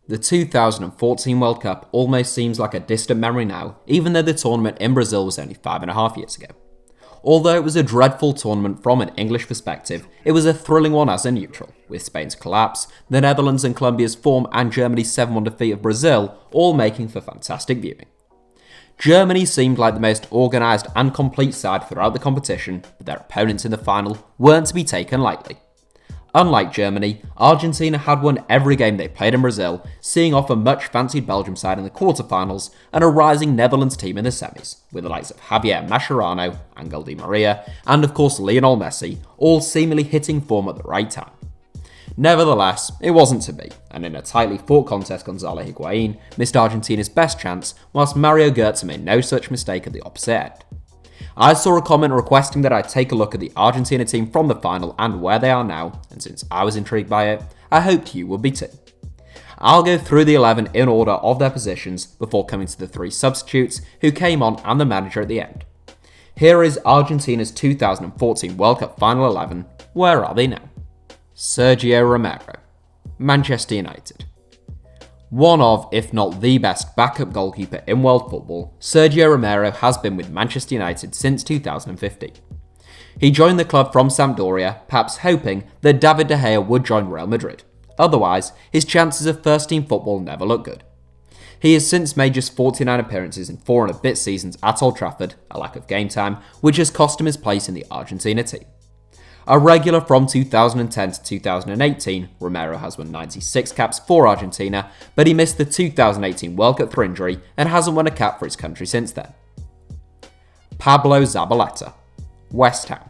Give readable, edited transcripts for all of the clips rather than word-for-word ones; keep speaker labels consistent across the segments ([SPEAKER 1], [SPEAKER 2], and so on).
[SPEAKER 1] The 2014 World Cup almost seems like a distant memory now, even though the tournament in Brazil was only 5.5 years ago. Although it was a dreadful tournament from an English perspective, it was a thrilling one as a neutral, with Spain's collapse, the Netherlands and Colombia's form and Germany's 7-1 defeat of Brazil all making for fantastic viewing. Germany seemed like the most organised and complete side throughout the competition, but their opponents in the final weren't to be taken lightly. Unlike Germany, Argentina had won every game they played in Brazil, seeing off a much fancied Belgium side in the quarterfinals and a rising Netherlands team in the semis, with the likes of Javier, Mascherano, Angel Di Maria, and of course Lionel Messi, all seemingly hitting form at the right time. Nevertheless, it wasn't to be, and in a tightly fought contest, Gonzalo Higuain missed Argentina's best chance, whilst Mario Götze made no such mistake at the opposite end. I saw a comment requesting that I take a look at the Argentina team from the final and where they are now, and since I was intrigued by it, I hoped you would be too. I'll go through the 11 in order of their positions before coming to the 3 substitutes who came on and the manager at the end. Here is Argentina's 2014 World Cup Final 11. Where are they now? Sergio Romero, Manchester United. One of, if not the best backup goalkeeper in world football, Sergio Romero has been with Manchester United since 2015. He joined the club from Sampdoria, perhaps hoping that David De Gea would join Real Madrid. Otherwise, his chances of first-team football never look good. He has since made just 49 appearances in 4 and a bit seasons at Old Trafford, a lack of game time, which has cost him his place in the Argentina team. A regular from 2010 to 2018, Romero has won 96 caps for Argentina, but he missed the 2018 World Cup for injury and hasn't won a cap for his country since then. Pablo Zabaleta, West Ham.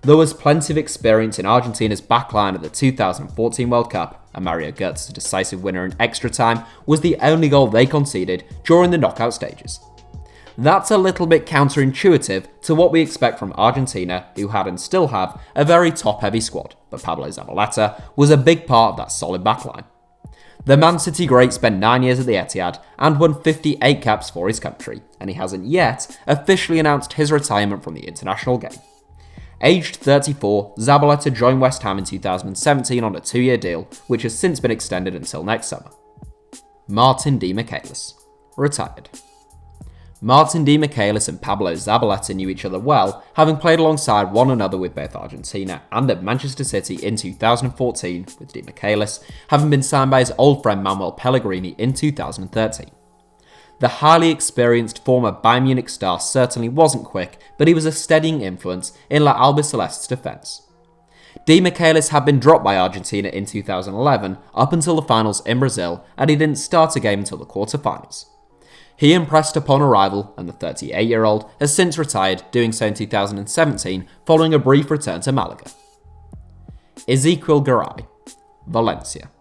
[SPEAKER 1] There was plenty of experience in Argentina's backline at the 2014 World Cup, and Mario Götze's decisive winner in extra time was the only goal they conceded during the knockout stages. That's a little bit counterintuitive to what we expect from Argentina, who had and still have a very top-heavy squad, but Pablo Zabaleta was a big part of that solid backline. The Man City great spent 9 years at the Etihad and won 58 caps for his country, and he hasn't yet officially announced his retirement from the international game. Aged 34, Zabaleta joined West Ham in 2017 on a 2-year deal, which has since been extended until next summer. Martin DeMichelis, retired. Martin DeMichelis and Pablo Zabaleta knew each other well, having played alongside one another with both Argentina and at Manchester City in 2014, with DeMichelis having been signed by his old friend Manuel Pellegrini in 2013. The highly experienced former Bayern Munich star certainly wasn't quick, but he was a steadying influence in La Albiceleste's defence. DeMichelis had been dropped by Argentina in 2011 up until the finals in Brazil, and he didn't start a game until the quarter-finals. He impressed upon arrival, and the 38-year-old has since retired, doing so in 2017 following a brief return to Malaga. EZEQUIEL GARAY, Valencia.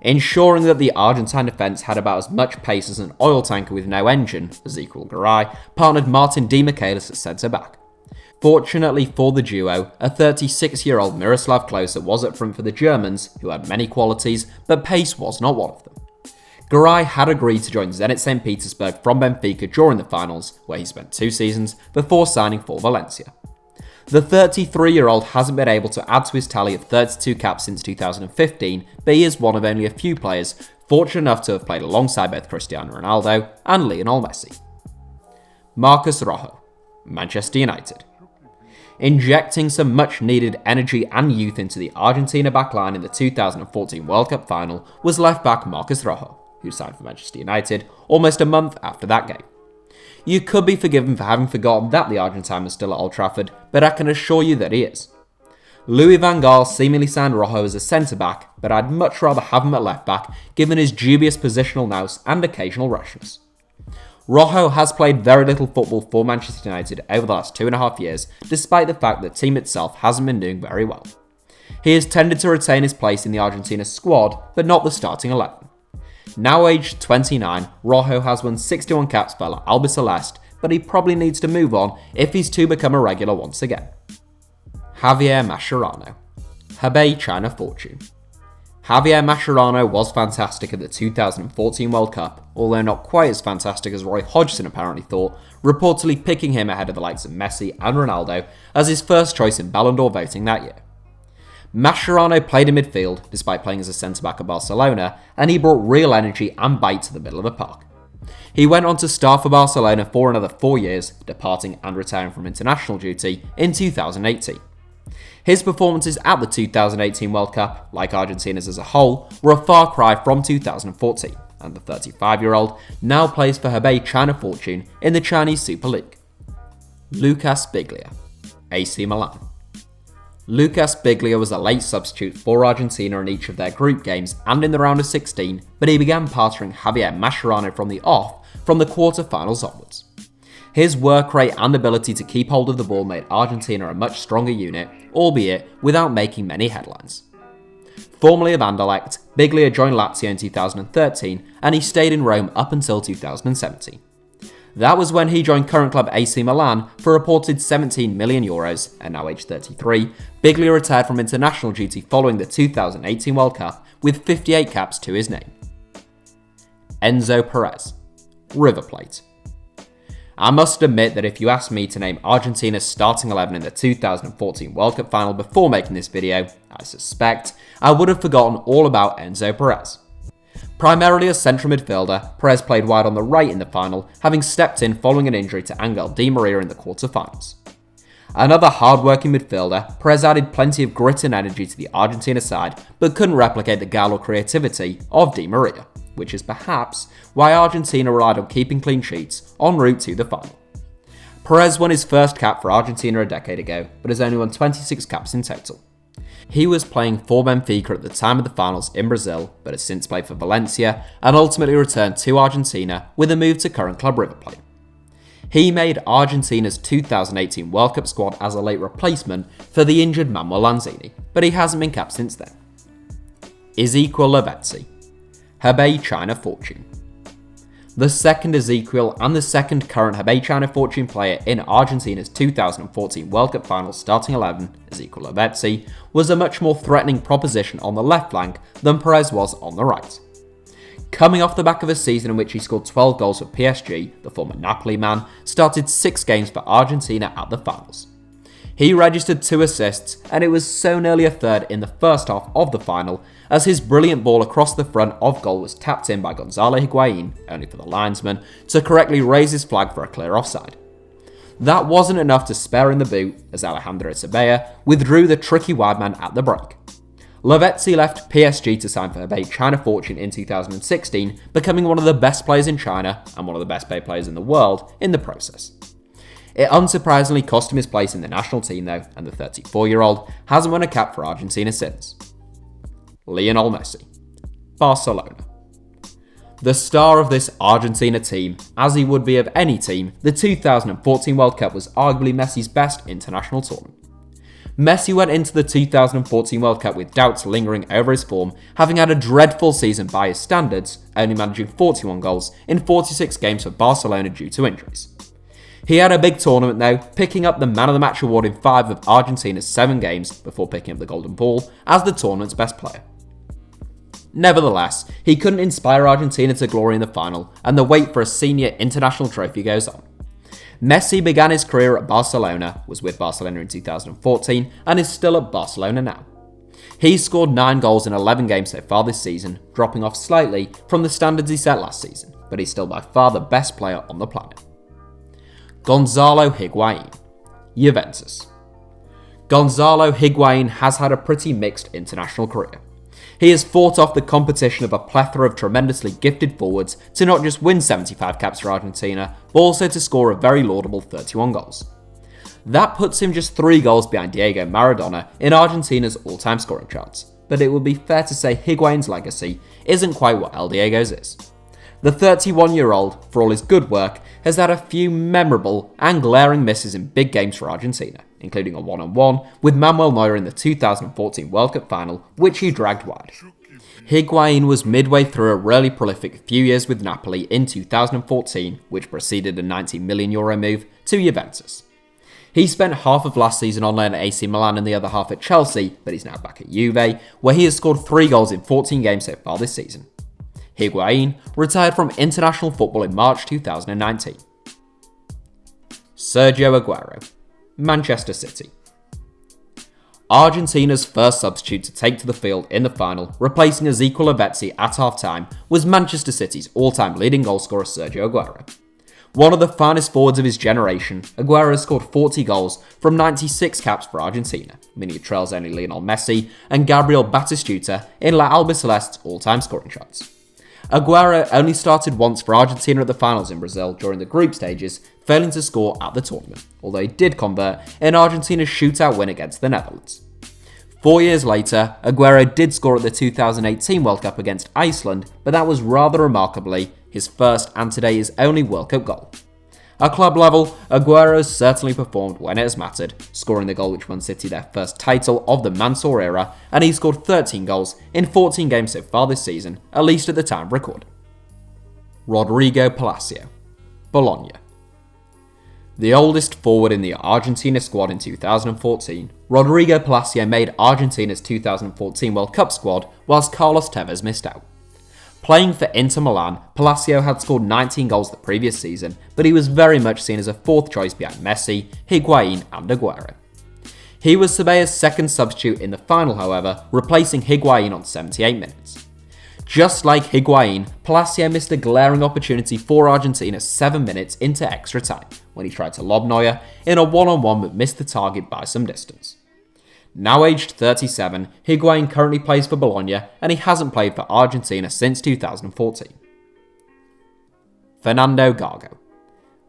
[SPEAKER 1] Ensuring that the Argentine defence had about as much pace as an oil tanker with no engine, EZEQUIEL GARAY partnered Martin DeMichelis at centre-back. Fortunately for the duo, a 36-year-old Miroslav Klose was up front for the Germans, who had many qualities, but pace was not one of them. Garay had agreed to join Zenit St. Petersburg from Benfica during the finals, where he spent 2 seasons before signing for Valencia. The 33-year-old hasn't been able to add to his tally of 32 caps since 2015, but he is one of only a few players fortunate enough to have played alongside both Cristiano Ronaldo and Lionel Messi. Marcos Rojo, Manchester United. Injecting some much-needed energy and youth into the Argentina backline in the 2014 World Cup final was left-back Marcos Rojo, who signed for Manchester United almost a month after that game. You could be forgiven for having forgotten that the Argentine was still at Old Trafford, but I can assure you that he is. Louis van Gaal seemingly signed Rojo as a centre-back, but I'd much rather have him at left-back given his dubious positional nous and occasional rushness. Rojo has played very little football for Manchester United over the last 2.5 years, despite the fact that the team itself hasn't been doing very well. He has tended to retain his place in the Argentina squad, but not the starting 11. Now aged 29, Rojo has won 61 caps for La Albiceleste, but he probably needs to move on if he's to become a regular once again. Javier Mascherano, Hebei China Fortune. Javier Mascherano was fantastic at the 2014 World Cup, although not quite as fantastic as Roy Hodgson apparently thought, reportedly picking him ahead of the likes of Messi and Ronaldo as his first choice in Ballon d'Or voting that year. Mascherano played in midfield despite playing as a centre-back at Barcelona, and he brought real energy and bite to the middle of the park. He went on to start for Barcelona for another 4 years, departing and retiring from international duty in 2018. His performances at the 2018 World Cup, like Argentina's as a whole, were a far cry from 2014, and the 35-year-old now plays for HEBEI China Fortune in the Chinese Super League. Lucas Biglia, AC Milan. Lucas Biglia was a late substitute for Argentina in each of their group games and in the round of 16, but he began partnering Javier Mascherano from the off from the quarter-finals onwards. His work rate and ability to keep hold of the ball made Argentina a much stronger unit, albeit without making many headlines. Formerly of Anderlecht, Biglia joined Lazio in 2013 and he stayed in Rome up until 2017. That was when he joined current club AC Milan for a reported €17 million, and now aged 33, Biglia retired from international duty following the 2018 World Cup with 58 caps to his name. ENZO PEREZ, River Plate. I must admit that if you asked me to name Argentina's starting 11 in the 2014 World Cup final before making this video, I suspect I would have forgotten all about ENZO PEREZ. Primarily a central midfielder, Perez played wide on the right in the final, having stepped in following an injury to Angel Di Maria in the quarter-finals. Another hard-working midfielder, Perez added plenty of grit and energy to the Argentina side, but couldn't replicate the guile or creativity of Di Maria, which is perhaps why Argentina relied on keeping clean sheets en route to the final. Perez won his first cap for Argentina a decade ago, but has only won 26 caps in total. He was playing for Benfica at the time of the finals in Brazil, but has since played for Valencia and ultimately returned to Argentina with a move to current club River Plate. He made Argentina's 2018 World Cup squad as a late replacement for the injured Manuel Lanzini, but he hasn't been capped since then. EZEQUIEL LAVEZZI, HEBEI China Fortune. The second EZEQUIEL and the second current HEBEI China Fortune player in Argentina's 2014 World Cup final starting 11, EZEQUIEL LAVEZZI, was a much more threatening proposition on the left flank than Perez was on the right. Coming off the back of a season in which he scored 12 goals for PSG, the former Napoli man started 6 games for Argentina at the finals. He registered 2 assists, and it was so nearly a third in the first half of the final as his brilliant ball across the front of goal was tapped in by Gonzalo Higuain, only for the linesman, to correctly raise his flag for a clear offside. That wasn't enough to spare in the boot as ALEJANDRO withdrew the tricky wide man at the break. LAVEZZI left PSG to sign for HEBEI China Fortune in 2016, becoming one of the best players in China and one of the best paid players in the world in the process. It unsurprisingly cost him his place in the national team though, and the 34-year-old hasn't won a cap for Argentina since. Lionel Messi, Barcelona. The star of this Argentina team, as he would be of any team, the 2014 World Cup was arguably Messi's best international tournament. Messi went into the 2014 World Cup with doubts lingering over his form, having had a dreadful season by his standards, only managing 41 goals in 46 games for Barcelona due to injuries. He had a big tournament though, picking up the Man of the Match award in 5 of Argentina's 7 games before picking up the Golden Ball as the tournament's best player. Nevertheless, he couldn't inspire Argentina to glory in the final, and the wait for a senior international trophy goes on. Messi began his career at Barcelona, was with Barcelona in 2014, and is still at Barcelona now. He's scored 9 goals in 11 games so far this season, dropping off slightly from the standards he set last season, but he's still by far the best player on the planet. Gonzalo Higuain, Juventus. Gonzalo Higuain has had a pretty mixed international career. He has fought off the competition of a plethora of tremendously gifted forwards to not just win 75 caps for Argentina, but also to score a very laudable 31 goals. That puts him just 3 goals behind Diego Maradona in Argentina's all-time scoring charts, but it would be fair to say Higuain's legacy isn't quite what El Diego's is. The 31-year-old, for all his good work, has had a few memorable and glaring misses in big games for Argentina, including a one-on-one with Manuel Neuer in the 2014 World Cup final, which he dragged wide. Higuain was midway through a really prolific few years with Napoli in 2014, which preceded a €90 million move to Juventus. He spent half of last season on loan at AC Milan and the other half at Chelsea, but he's now back at Juve, where he has scored 3 goals in 14 games so far this season. Higuain retired from international football in March 2019. Sergio Aguero, Manchester City. Argentina's first substitute to take to the field in the final, replacing EZEQUIEL LAVEZZI at half-time, was Manchester City's all-time leading goalscorer Sergio Romero. One of the finest forwards of his generation, Aguero has scored 40 goals from 96 caps for Argentina, meaning he trails only Lionel Messi and Gabriel Batistuta in La Albiceleste's all-time scoring charts. Aguero only started once for Argentina at the finals in Brazil during the group stages, failing to score at the tournament, although he did convert in Argentina's shootout win against the Netherlands. 4 years later, Aguero did score at the 2018 World Cup against Iceland, but that was rather remarkably his first and today his only World Cup goal. At club level, Aguero has certainly performed when it has mattered, scoring the goal which won City their first title of the Mansour era, and he scored 13 goals in 14 games so far this season, at least at the time of recording. Rodrigo Palacio, Bologna. The oldest forward in the Argentina squad in 2014, Rodrigo Palacio made Argentina's 2014 World Cup squad whilst Carlos Tevez missed out. Playing for Inter Milan, Palacio had scored 19 goals the previous season, but he was very much seen as a fourth choice behind Messi, Higuain and Aguero. He was SABELLA's second substitute in the final, however, replacing Higuain on 78 minutes. Just like Higuain, Palacio missed a glaring opportunity for Argentina 7 minutes into extra time, when he tried to lob Neuer in a one-on-one but missed the target by some distance. Now aged 37, Higuain currently plays for Bologna and he hasn't played for Argentina since 2014. Fernando Gago,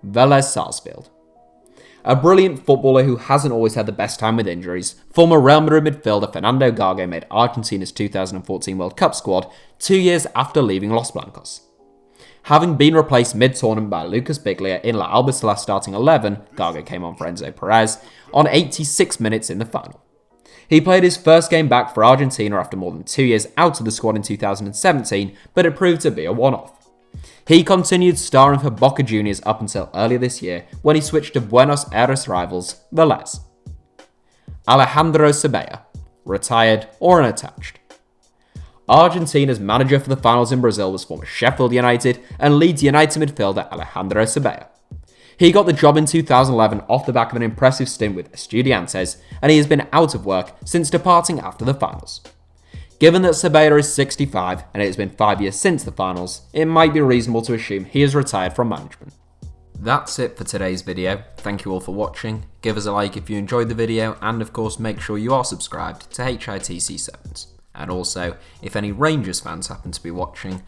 [SPEAKER 1] VELEZ SARSFIELD. A brilliant footballer who hasn't always had the best time with injuries, former Real Madrid midfielder Fernando Gago made Argentina's 2014 World Cup squad 2 years after leaving Los Blancos. Having been replaced mid-tournament by Lucas Biglia in La Albiceleste starting 11, Gago came on for ENZO PEREZ on 86 minutes in the final. He played his first game back for Argentina after more than 2 years out of the squad in 2017, but it proved to be a one-off. He continued starring for Boca Juniors up until earlier this year, when he switched to Buenos Aires rivals VELEZ. Alejandro Sabella, retired or unattached. Argentina's manager for the finals in Brazil was former Sheffield United and Leeds United midfielder Alejandro Sabella. He got the job in 2011 off the back of an impressive stint with Estudiantes, and he has been out of work since departing after the finals. Given that Sabella is 65 and it has been 5 years since the finals, it might be reasonable to assume he has retired from management. That's it for today's video. Thank you all for watching. Give us a like if you enjoyed the video, and of course make sure you are subscribed to HITC Sevens. And also, if any Rangers fans happen to be watching,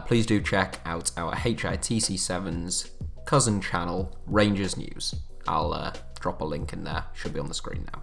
[SPEAKER 1] please do check out our HITC Sevens cousin channel, Rangers News. I'll drop a link in there, should be on the screen now.